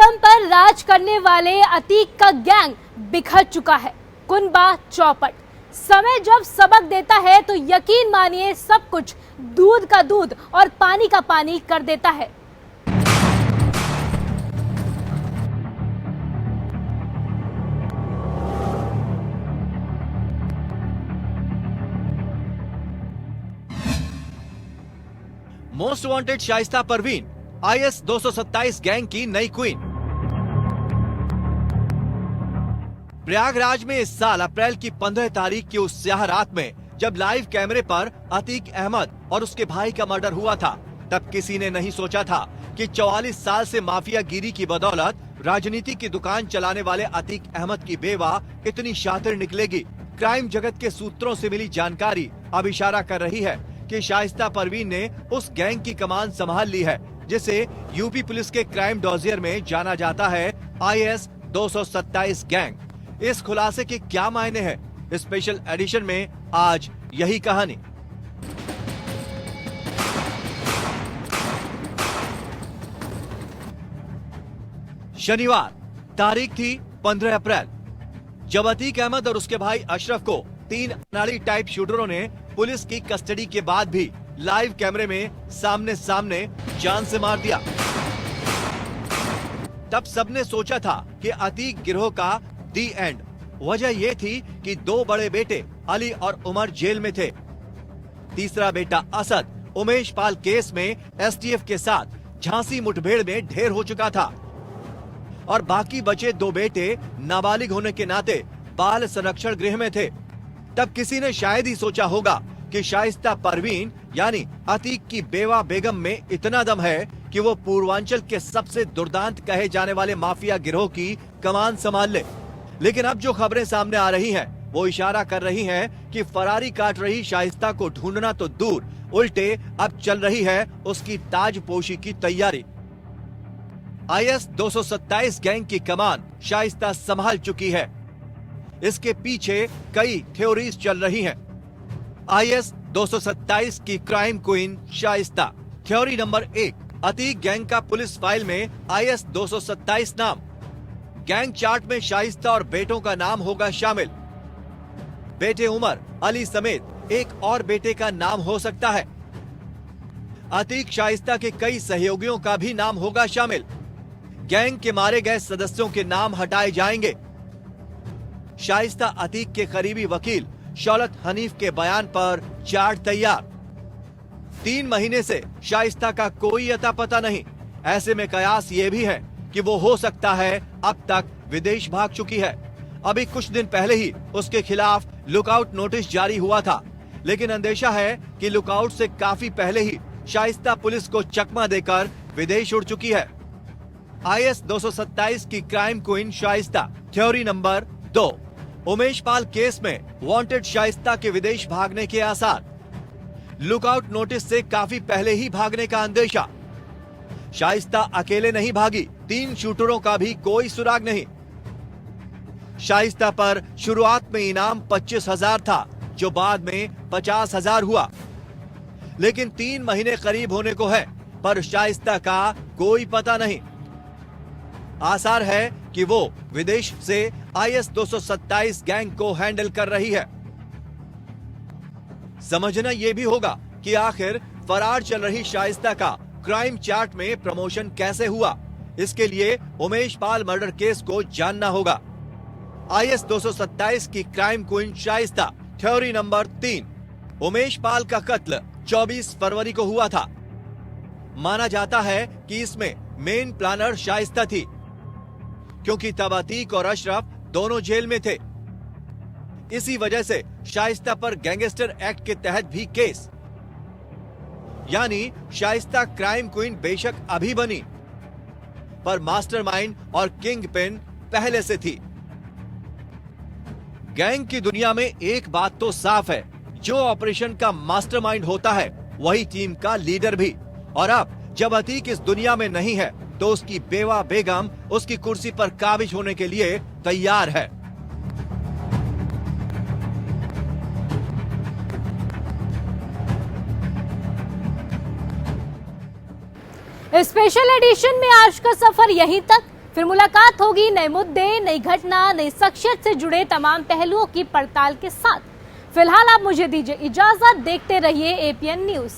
दम पर राज करने वाले अतीक का गैंग बिखर चुका है। कुनबा चौपट। समय जब सबक देता है तो यकीन मानिए सब कुछ दूध का दूध और पानी का पानी कर देता है। Most wanted Shaista Parveen, IS 227 gang की नई क्वीन। प्रयागराज में इस साल अप्रैल की 15 तारीख की उस स्याह रात में जब लाइव कैमरे पर अतीक अहमद और उसके भाई का मर्डर हुआ था, तब किसी ने नहीं सोचा था कि 44 साल से माफियागिरी की बदौलत राजनीति की दुकान चलाने वाले अतीक अहमद की बेवा इतनी शातिर निकलेगी। क्राइम जगत के सूत्रों से मिली जानकारी अब इशारा कर रही है कि शाइस्ता परवीन ने उस गैंग की कमान संभाल ली है, जिसे यूपी पुलिस के क्राइम डॉजियर में जाना जाता है IS 227 गैंग। इस खुलासे के क्या मायने हैं? स्पेशल एडिशन में आज यही कहानी। शनिवार, तारीख थी 15 अप्रैल, जब अतीक अहमद और उसके भाई अशरफ को 3 अनाड़ी टाइप शूटरों ने पुलिस की कस्टडी के बाद भी लाइव कैमरे में सामने सामने जान से मार दिया। तब सबने सोचा था कि अतीक गिरोह का दी एंड। वजह यह थी कि 2 बड़े बेटे अली और उमर जेल में थे। तीसरा बेटा असद उमेश पाल केस में STF के साथ झांसी मुठभेड़ में ढेर हो चुका था और बाकी बचे 2 बेटे नाबालिग होने के नाते बाल संरक्षण गृह में थे। तब किसी ने शायद ही सोचा होगा कि शाइस्ता परवीन यानी अतीक की बेवा बेगम में इतना दम है कि वो पूर्वांचल के सबसे दुर्दांत कहे जाने वाले माफिया गिरोह की कमान संभाल ले। लेकिन अब जो खबरें सामने आ रही हैं, वो इशारा कर रही हैं कि फरारी काट रही शाइस्ता को ढूंढना तो दूर, उल्टे अब चल रही है उसकी ताजपोशी की तैयारी। IS 227 गैंग की कमान शाइस्ता संभाल चुकी है। इसके पीछे कई थ्योरीज चल रही हैं। IS 227 की crime queen Shaista. Theory number 1, Atiq gang का पुलिस फाइल में IS 227 नाम। गैंग चार्ट में शाइस्ता और बेटों का नाम होगा शामिल। बेटे उमर, अली समेत एक और बेटे का नाम हो सकता है। अतीक शाइस्ता के कई सहयोगियों का भी नाम होगा शामिल। गैंग के मारे गए सदस्यों के नाम हटाए जाएंगे। शाइस्ता अतीक के करीबी वकील शौलत हनीफ के बयान पर चार्ट तैयार। 3 महीने से शाइस्ता का कोई अता पता नहीं। ऐसे में कयास ये भी है कि वो हो सकता है अब तक विदेश भाग चुकी है। अभी कुछ दिन पहले ही उसके खिलाफ लुकआउट नोटिस जारी हुआ था, लेकिन अंदेशा है कि लुकआउट से काफी पहले ही शाइस्ता पुलिस को चकमा देकर विदेश उड़ चुकी है। IS 227 की crime queen Shaista. Theory number 2, Umesh Pal case में वांटेड शाइस्ता के विदेश भागने के आसार। लुकआउट नोटिस से काफी पहले ही भागने का अंदेशा। शाइस्ता अकेले नहीं भागी, 3 शूटरों का भी कोई सुराग नहीं। शाइस्ता पर शुरुआत में इनाम 25,000 था, जो बाद में 50,000 हुआ। लेकिन 3 महीने करीब होने को है, पर शाइस्ता का कोई पता नहीं। आसार है कि वो विदेश से IS 227 गैंग को हैंडल कर रही है। समझना यह भी होगा कि आखिर फरार चल रही शाइस्ता का क्राइम चार्ट में प्रमोशन कैसे हुआ। इसके लिए उमेश पाल मर्डर केस को जानना होगा। IS 227 की crime queen Shaista. Theory number 3, Umesh Pal का कत्ल 24 फरवरी को हुआ था। माना जाता है कि इसमें मेन प्लानर शाइस्ता थी, क्योंकि तब अतीक और अशरफ दोनों जेल में थे। इसी वजह से शाइस्ता पर गैंगस्टर एक्ट के तहत भी केस। यानी शाइस्ता क्राइम क्वीन बेशक अभी बनी, पर मास्टरमाइंड और किंग पिन पहले से थी। गैंग की दुनिया में एक बात तो साफ है, जो ऑपरेशन का मास्टरमाइंड होता है वही टीम का लीडर भी। और अब जब अतीक इस दुनिया में नहीं है, तो उसकी बेवा बेगम उसकी कुर्सी पर काबिज होने के लिए तैयार है। स्पेशल एडिशन में आज का सफर यहीं तक। फिर मुलाकात होगी नए मुद्दे, नई घटना, नई शख्सियत से जुड़े तमाम पहलुओं की पड़ताल के साथ। फिलहाल आप मुझे दीजिए इजाजत, देखते रहिए APN न्यूज।